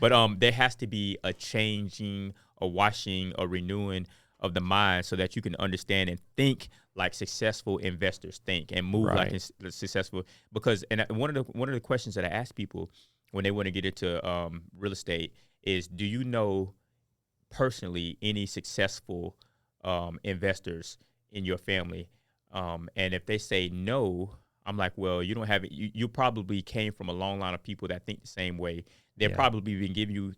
But there has to be a changing, a washing, a renewing of the mind so that you can understand and think like successful investors think and move like successful. Because one of the questions that I ask people when they want to get into real estate is, do you know personally any successful investors in your family? And if they say no, I'm like, well, you don't have it. You probably came from a long line of people that think the same way. They've probably been giving you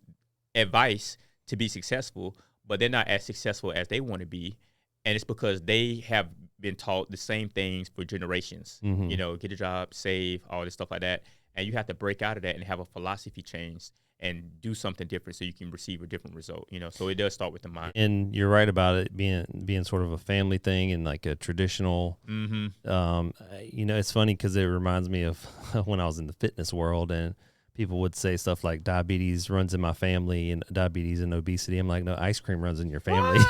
advice to be successful, but they're not as successful as they want to be. And it's because they have been taught the same things for generations. You know, get a job, save, all this stuff like that. And you have to break out of that and have a philosophy change and do something different so you can receive a different result, you know. So it does start with the mind. And you're right about it being sort of a family thing and like a traditional, you know, it's funny because it reminds me of when I was in the fitness world and people would say stuff like diabetes runs in my family and diabetes and obesity. I'm like, no, ice cream runs in your family.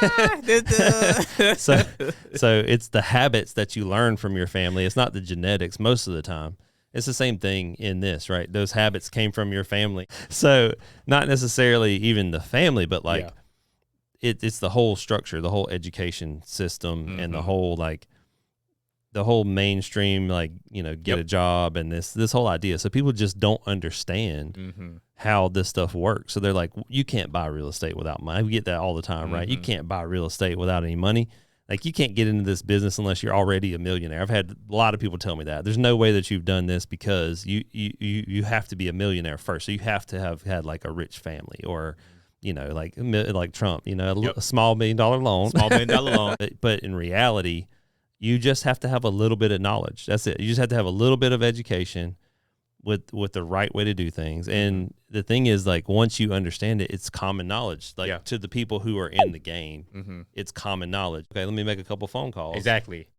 So it's the habits that you learn from your family. It's not the genetics most of the time. It's the same thing in this, right? Those habits came from your family. So not necessarily even the family, but like it's the whole structure, the whole education system and the whole mainstream, like, you know, get a job and this whole idea. So people just don't understand how this stuff works. So they're like, you can't buy real estate without money. We get that all the time, right? You can't buy real estate without any money. Like, you can't get into this business unless you're already a millionaire. I've had a lot of people tell me that. There's no way that you've done this because you have to be a millionaire first. So you have to have had like a rich family or, you know, like Trump, you know, a small $1 million loan. Small $1 million loan. But in reality, you just have to have a little bit of knowledge. That's it. You just have to have a little bit of education with the right way to do things. And the thing is, like, once you understand it, it's common knowledge. Like to the people who are in the game, it's common knowledge. Okay, let me make a couple phone calls. Exactly.